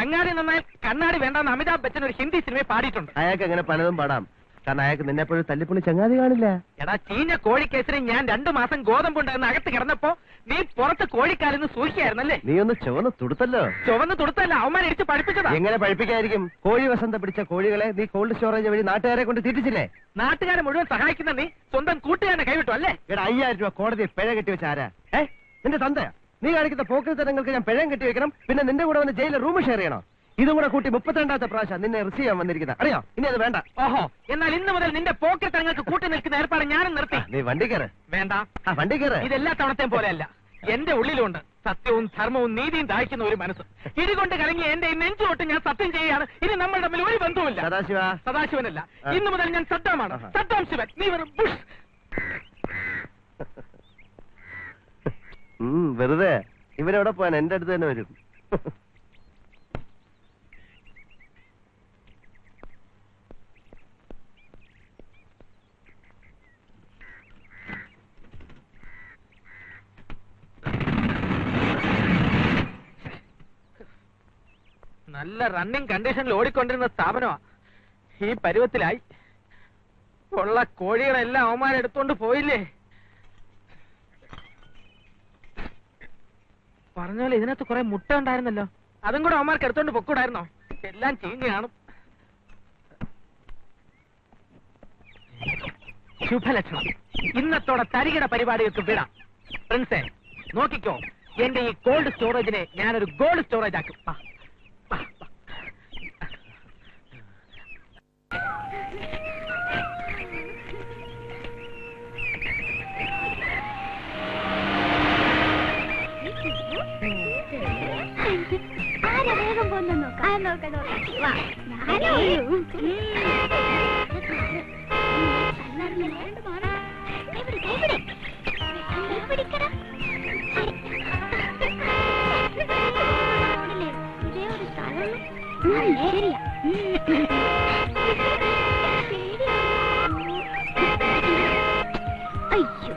ചങ്ങാതി നന്നായി കണ്ണാടി വേണ്ടെന്ന് അമിതാഭ് ബച്ചൻ ഒരു ഹിന്ദി സിനിമയിൽ പാടിയിട്ടുണ്ട്. അയാൾക്ക് എങ്ങനെ പലതും പാടാം, കാരണം അയാൾക്ക് നിന്നെപ്പോഴും തല്ലിപ്പൊളി ചങ്ങാതി കാണില്ല. എടാ ചീഞ്ഞ കോഴിക്കേസിന് ഞാൻ 2 മാസം ഗോതമ്പുണ്ടായിരുന്ന അകത്ത് കിടന്നപ്പോ നീ പുറത്ത് കോഴിക്കാലെന്ന് സൂക്ഷിക്കായിരുന്നല്ലേ? നീ ഒന്ന് ചുവന്ന് തുടുത്തല്ലോ. ചുവന്ന് തുടുത്തല്ല, അവന്മാരെ ഇടിച്ച് പഠിപ്പിച്ചതാ. എങ്ങനെ പഠിപ്പിക്കായിരിക്കും? കോഴി വസന്ത പിടിച്ച കോഴികളെ നീ കോൾഡ് സ്റ്റോറേജ് വഴി നാട്ടുകാരെ കൊണ്ട് തീറ്റിച്ചില്ലേ? നാട്ടുകാരെ മുഴുവൻ സഹായിക്കുന്ന നീ സ്വന്തം കൂട്ടുകാരനെ കൈവിട്ടു അല്ലേ? എടാ 5000 രൂപ കോടതിയിൽ പിഴ കെട്ടിവെച്ച ആരാ? നിന്റെ തന്തയാ? നീ കാണിക്കുന്ന പോക്കൃത്തരങ്ങൾക്ക് ഞാൻ പിഴയും കെട്ടിവെക്കണം, പിന്നെ നിന്റെ കൂടെ വന്ന് ജയിലിൽ റൂം ഷെയർ ചെയ്യണം. ഇതും കൂടെ കൂട്ടി 32ാമത്തെ പ്രാവശ്യം നിന്നെ റിസീവ് ചെയ്യാൻ വന്നിരിക്കുന്നത് അറിയോ? ഇനി അത് വേണ്ട. ഓഹോ, എന്നാൽ ഇന്ന് മുതൽ നിന്റെ പോക്കൃത്തരങ്ങൾക്ക് കൂട്ടി നിൽക്കുന്ന ഏർപ്പാട് ഞാനും നിർത്തി. നീ വണ്ടി കയറ്. വേണ്ട, വണ്ടി കയറ്. ഇതെല്ലാ തവണത്തെയും പോലെയല്ല. എന്റെ ഉള്ളിലുണ്ട് സത്യവും ധർമ്മവും നീതിയും ദാഹിക്കുന്ന ഒരു മനസ്സ്. ഇതുകൊണ്ട് കലങ്ങി എന്റെ നെഞ്ചുതൊട്ട് ഞാൻ സത്യം ചെയ്യുകയാണ്. ഇനി നമ്മൾ തമ്മിൽ ഒരു ബന്ധവുമില്ല. സദാശിവനല്ല, ഇന്നു മുതൽ ഞാൻ സദ്ദാമാണ്. സദ്ദാം ശിവൻ, നീ വെറും ബുഷ്. വെറുതെ ഇവരെവിടെ പോയാൻ എന്റെ അടുത്ത് തന്നെ വരും. നല്ല റണ്ണിങ് കണ്ടീഷനിൽ ഓടിക്കൊണ്ടിരുന്ന സ്ഥാപനമാ ഈ പരുവത്തിലായി. ഉള്ള കോഴികളെല്ലാം അവന്മാരെടുത്തോണ്ട് പോയില്ലേ? പറഞ്ഞ പോലെ ഇതിനകത്ത് കുറെ മുട്ട ഉണ്ടായിരുന്നല്ലോ, അതും കൂടെ അവന്മാർക്ക് എടുത്തോണ്ട് പൊക്കൂടായിരുന്നോ? എല്ലാം ചീഞ്ഞ് കാണും. ശുഭലക്ഷണം. ഇന്നത്തോടെ തരികിട പരിപാടികൾക്ക് വിടാം. പ്രിൻസേ നോക്കിക്കോ, എന്റെ ഈ കോൾഡ് സ്റ്റോറേജിനെ ഞാനൊരു ഗോൾഡ് സ്റ്റോറേജ് ആക്കും. വേഗം പോന്നു നോക്കാം. ഇതേ ഒരു സ്ഥലം ശരിയാ. അയ്യോ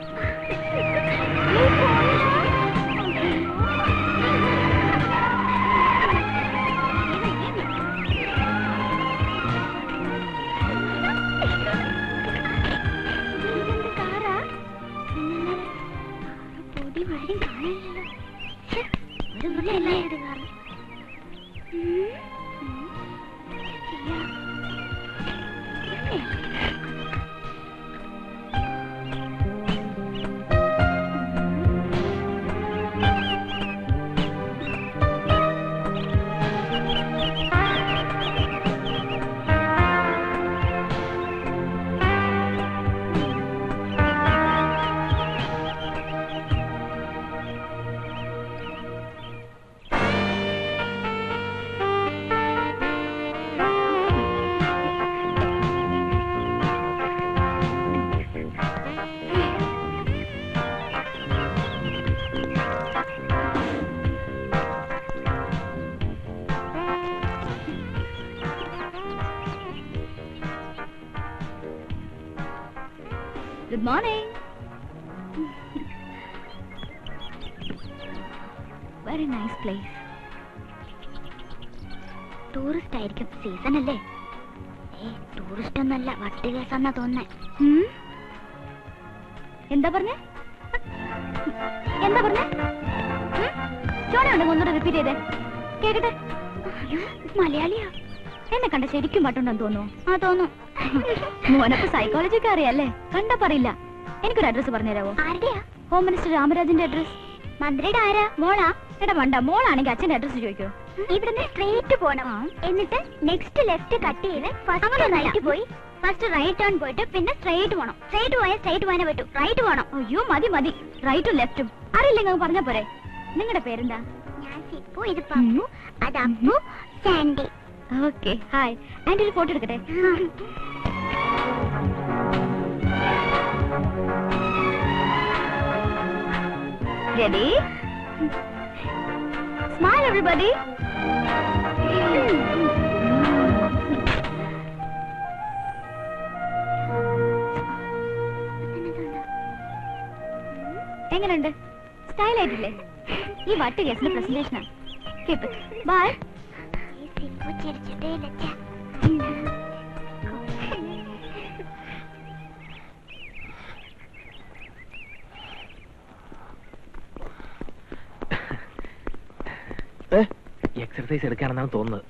Good morning. Very nice place. Tourist ആയിരിക്കും, സീസൺ അല്ലേ? ടൂറിസ്റ്റ് ഒന്നല്ല, വട്ടി കേസാന്നാ തോന്നേ. എന്താ പറഞ്ഞേ? എന്താ പറഞ്ഞേ? ചോണയുണ്ട്, ഒന്നുകൂടെ റിപ്പീറ്റ് ചെയ്തേ കേക്കട്ടെ. മലയാളിയാ, എന്നെ കണ്ട ശരിക്കും പട്ടുണ്ടെന്ന് തോന്നുന്നു. ആ തോന്നുന്നു. മോനപ്പോ സൈക്കോളജി ഒക്കെ അറിയാല്ലേ? കണ്ടാ പറയില്ല. എനിക്കൊരു അഡ്രസ് പറഞ്ഞുതരാവോ? ആരുടെയാ? ഹോം മിനിസ്റ്റർ രാമരാജന്റെ അഡ്രസ്. മന്ത്രിയുടെ ആരാ? മോളാ? എടാ വേണ്ട, മോളാണെങ്കിൽ അച്ഛന്റെ അഡ്രസ് ചോദിക്കോ. ഇവിടുന്ന് സ്ട്രേറ്റ് പോണം, എന്നിട്ട് നെക്സ്റ്റ് ലെഫ്റ്റ് കട്ട് ചെയ്ത് ഫസ്റ്റ് റൈറ്റ് പോയി ഫസ്റ്റ് റൈറ്റ് ടേൺ പോയിട്ട് പിന്നെ സ്ട്രേറ്റ് പോണം. സ്ട്രേറ്റ് പോയാൽ സ്ട്രേറ്റ് പോകാനേ പറ്റൂ, റൈറ്റ് പോണം. അയ്യോ മതി മതി, റൈറ്റും ലെഫ്റ്റും അറിയില്ലെങ്കിൽ പറഞ്ഞാ പോരെ. നിങ്ങളുടെ പേരെന്താ? ഞാൻ സിപ്പു, ഇത് പപ്പു, അത് Appu, Sandy. Okay, hi. Aunty ഒരു ഫോട്ടോ എടുക്കട്ടെ? Ready? Smile, everybody. എങ്ങനെയുണ്ട്? സ്റ്റൈൽ ആയിട്ടില്ലേ? ഈ വട്ട് കേസിന്റെ പ്രസന്റേഷനാണ്. ബൈ. ചിരിച്ചിട്ടേ ഇല്ല ഛെ. എക്സർസൈസ് എടുക്കാണെന്നാണ് തോന്നുന്നത്.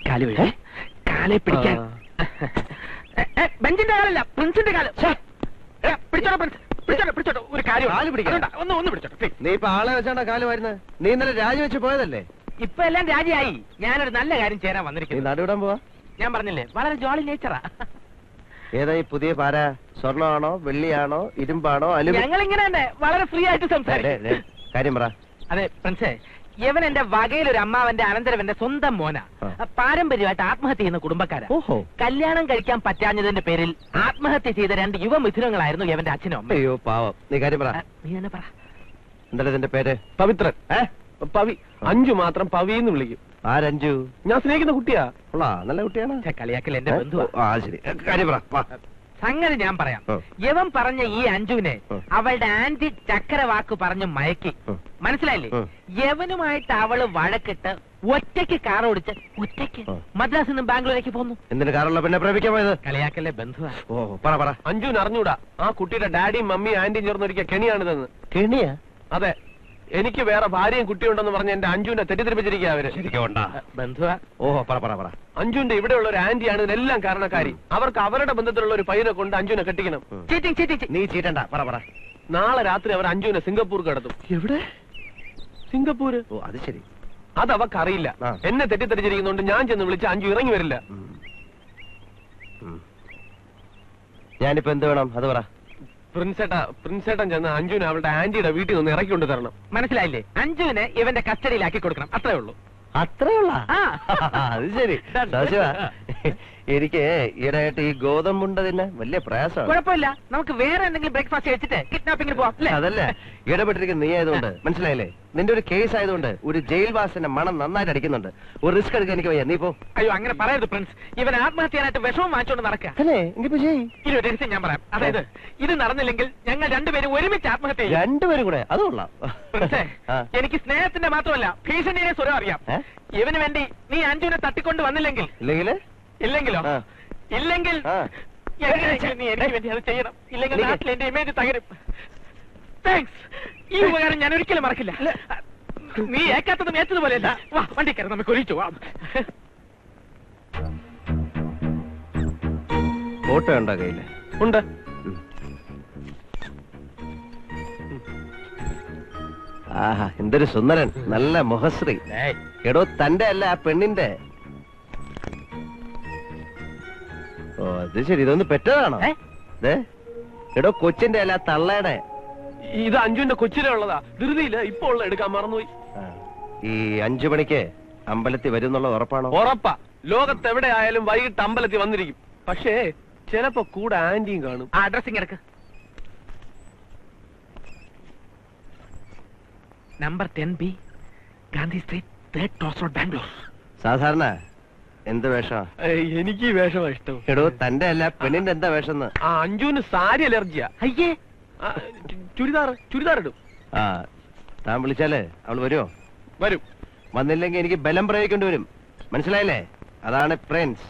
കാല് വീഴ, കാലെ പിടിക്കാൻ. ബെഞ്ചിന്റെ കാലല്ല, പ്രിൻസിന്റെ കാല്. പിടിച്ചോട്ടോ പ്രിൻസ്, പിടിച്ചോട്ടോ. ഒരു കാര്യം കാല് പിടിക്കാൻ? ഒന്ന് പിടിച്ചോട്ടോ please. നീ ഇപ്പൊ ആളെ വെച്ചാണ്ടാ കാല് വരുന്നത്? നീ ഇന്നലെ രാജിവെച്ച് പോയതല്ലേ? ഇപ്പൊ എല്ലാം രാജിയായി. ഞാനൊരു നല്ല കാര്യം ചേരാൻ നീ വന്നിരിക്കുന്നു. നടുവിടാൻ പോവാ? ഞാൻ പറഞ്ഞില്ലേ, വളരെ ജോളി നേച്ചറാ. ഏതാ ഈ പുതിയ പാര? സ്വർണ്ണമാണോ, വെള്ളിയാണോ, ഇരുമ്പാണോ, ഞങ്ങൾ ഇങ്ങനെ തന്നെ വളരെ ഫ്രീ ആയിട്ട് സംസാരിക്കും. കാര്യം പറ. അതെ പ്രിൻസേ, ഇവൻ എന്റെ വകയിലൊരു അമ്മാവന്റെ അനന്തരവന്റെ സ്വന്തം മോനാ. പാരമ്പര്യമായിട്ട് ആത്മഹത്യ ചെയ്യുന്ന കുടുംബക്കാരാ. ഓഹോ. കല്യാണം കഴിക്കാൻ പറ്റാഞ്ഞതിന്റെ പേരിൽ ആത്മഹത്യ ചെയ്ത 2 യുവമിഥുനങ്ങളായിരുന്നു ഇവന്റെ അച്ഛനും അമ്മയും. അയ്യോ പാവം. നീ കാര്യം പറ. നീ തന്നെ പറ. എന്താ ഇതിന്റെ പേര്? പവിത്രൻ. പവി. അഞ്ചു മാത്രം പവിന്ന് വിളിക്കും. ആരഞ്ചു? ഞാൻ സ്നേഹിക്കുന്ന കുട്ടിയാ. ഉള്ളാ, നല്ല കുട്ടിയാണ്. ഛെ, കളിയാക്കൽ എന്റെ ബന്ധുവാ. ആ ശരി, കാര്യം പറ. വാ. സംഗതി ഞാൻ പറയാം. ആ. യവൻ പറഞ്ഞ ഈ അഞ്ജുവിനെ ആ. അവളുടെ ആന്റി ചക്കര വാക്ക് പറഞ്ഞു മയക്കി. ആ. മനസ്സിലായില്ലേ? ആ. യവനുമായിട്ട് അവള് വഴക്കിട്ട് ഒറ്റയ്ക്ക് കാർ ഓടിച്ച് ഒറ്റയ്ക്ക് ആ. മദ്രാസിൽ നിന്നും ബാംഗ്ലൂരേക്ക് പോന്നു. എന്തിന് കാറുള്ള പിന്നെ പ്രേമിക്കാൻ പോയത്? കളിയാക്കല്ലേ ബന്ധുവാ. ഓ പറ പറ. അഞ്ജുവിന് അറിഞ്ഞൂടാ ആ കുട്ടിയുടെ ഡാഡിയും മമ്മിയും ആന്റിയും ചേർന്നൊരിക്കൽ കെണിയാണിതെന്ന്. കെണിയാ? അതെ, എനിക്ക് വേറെ ഭാര്യയും കുട്ടിയുണ്ടെന്ന് പറഞ്ഞ് എന്റെ അഞ്ജുവിനെ തെറ്റിദ്ധരിപ്പിച്ചിരിക്കുക അവര്. ബന്ധുവാ. ഓ പറ പറ പറ. അഞ്ജുവിന്റെ ഇവിടെയുള്ള ഒരു ആന്റിയാണ് ഇതിനെല്ലാം കാരണക്കാരി. അവർക്ക് അവരുടെ ബന്ധത്തിലുള്ള ഒരു പയ്യനെ കൊണ്ട് അഞ്ജുവിനെ കെട്ടിക്കണം. ചീറ്റിങ്. നീ ചീറ്റണ്ട, പറ പറ. നാളെ രാത്രി അവർ അഞ്ജുവിനെ സിംഗപ്പൂർ കടത്തും. എവിടെ? സിംഗപ്പൂര്. ഓ അത് ശരി. അത് അവക്കറിയില്ല. ആ. എന്നെ തെറ്റിദ്ധരിച്ചിരിക്കുന്നോണ്ട് ഞാൻ ചെന്ന് വിളിച്ച് അഞ്ജു ഇറങ്ങി വരില്ല. ഞാനിപ്പോ എന്ത് വേണം അത് പറ. പ്രിൻസേട്ടൻ ചെന്ന് അഞ്ജുവിനെ അവളുടെ ആന്റിയുടെ വീട്ടിൽ നിന്ന് ഇറക്കി കൊണ്ട് തരണം. മനസ്സിലായില്ലേ? അഞ്ജുവിനെ ഇവന്റെ കസ്റ്റഡിയിലാക്കി കൊടുക്കണം, അത്രേ ഉള്ളൂ. അത്രയുള്ള? ആ. അത് ശരി. സദാശിവാ, എനിക്ക് ഈയിടെയായിട്ട് ഈ ഗോതമ്പുണ്ട തന്നെ വലിയ പ്രയാസമാണ്. കുഴപ്പമില്ല, നമുക്ക് വേറെ എന്തെങ്കിലും ബ്രേക്ക്ഫാസ്റ്റ് കഴിച്ചിട്ട് കിഡ്നാപ്പിംഗിന് പോവാം അല്ലേ? അതല്ല, ഇടപെട്ടിരിക്കുന്ന നീ ആയതുകൊണ്ട് മനസ്സിലായില്ലേ? നിന്റെ ഒരു കേസ് ആയതുകൊണ്ട് ഒരു ജയിൽവാസിന്റെ മണം നന്നായിട്ട് അടിക്കുന്നുണ്ട്. ഒരു റിസ്ക് എടുക്കാൻ എനിക്ക് വയ്യ. നീ പോ. അയ്യോ അങ്ങനെ പറയരുത് പ്രിൻസ്. ഇവൻ ആത്മഹത്യ ചെയ്യാനായിട്ട് വിഷമം വാങ്ങിച്ചോണ്ട് നടക്കുക. അല്ലേ? എങ്കിപ്പോ ചെയ്യ്. ഇനി ഒരു രഹസ്യം ഞാൻ പറയാം. അതായത് ഇത് നടന്നില്ലെങ്കിൽ ഞങ്ങൾ രണ്ടുപേരും ഒരുമിച്ച് ആത്മഹത്യ ചെയ്യും. രണ്ടുപേരും കൂടെ? അത് കൊള്ളാം. പ്രിൻസേ, ആ. എനിക്ക് സ്നേഹത്തിന്റെ മാത്രമല്ല ഭീഷണിയുടെ സ്വരം അറിയാം. ഏ? ഇവന് വേണ്ടി നീ അഞ്ജുവിനെ തട്ടിക്കൊണ്ട് വന്നില്ലെങ്കിൽ ഇല്ലെങ്കിലോ ആ. ഇല്ലെങ്കിൽ ആ. എങ്ങനെയെങ്കിലും നീ എനിക്ക് വേണ്ടി അത് ചെയ്യണം. ഇല്ലെങ്കിൽ എനിക്ക് നാട്ടിൽ എന്റെ ഇമേജ് തകരും. താങ്ക്സ്. ഈ ഉപകാരം ഞാൻ ഒരിക്കലും മറക്കില്ല. നീ ഏക്കാത്തതും ഏറ്റതുപോലെയല്ല. വാ വണ്ടി കയറി നമുക്ക് ഒഴിച്ചു പോവാം. ഫോട്ടോ ഉണ്ടോ കയ്യില്? ഉണ്ട്. ആഹാ, എന്തൊരു സുന്ദരൻ, നല്ല മുഖശ്രീ. എടോ തന്റെ അല്ല ആ പെണ്ണിന്റെ. ഓ അത് ശരി, ഇതൊന്ന് പെറ്റതാണോ? ഏ? ദേ, എടോ കൊച്ചിന്റെ അല്ല തള്ളയുടെ. ഇത് അഞ്ജുവിന്റെ കൊച്ചിലെ ഉള്ളതാ. ധൃതിയില്ല, ഇപ്പൊ ഉള്ള എടുക്കാൻ മറന്നുപോയി. ആ, ഈ 5 മണിക്ക് അമ്പലത്തിൽ വരും എന്നുള്ളത് ഉറപ്പാണോ? ഉറപ്പാ. ലോകത്ത് എവിടെ ആയാലും വൈകിട്ട് അമ്പലത്തിൽ വന്നിരിക്കും. പക്ഷേ ചിലപ്പോ കൂടെ ആന്റിയും കാണും. ആ അഡ്രസ്സിങ് എടുക്ക്. Number 10B Gandhi street 3rd cross road Bangalore. സാധാരണ എന്ത് വേഷമാ? എനിക്ക് ഈ വേഷമാ ഇഷ്ടം. എടോ തന്റെ അല്ല പെണ്ണിന്റെ എന്താ വേഷം? ആ അഞ്ജുവിന് സാരി അലർജിയാ. അയ്യേ, ആ, ചുരിദാർ ഇടും. ആ താൻ വിളിച്ചാല് അവള് വരുമോ? വരും. വന്നില്ലെങ്കിൽ എനിക്ക് ബലം പ്രയോഗിക്കേണ്ടി വരും. മനസ്സിലായില്ലേ? അതാണ് പ്രിൻസ്.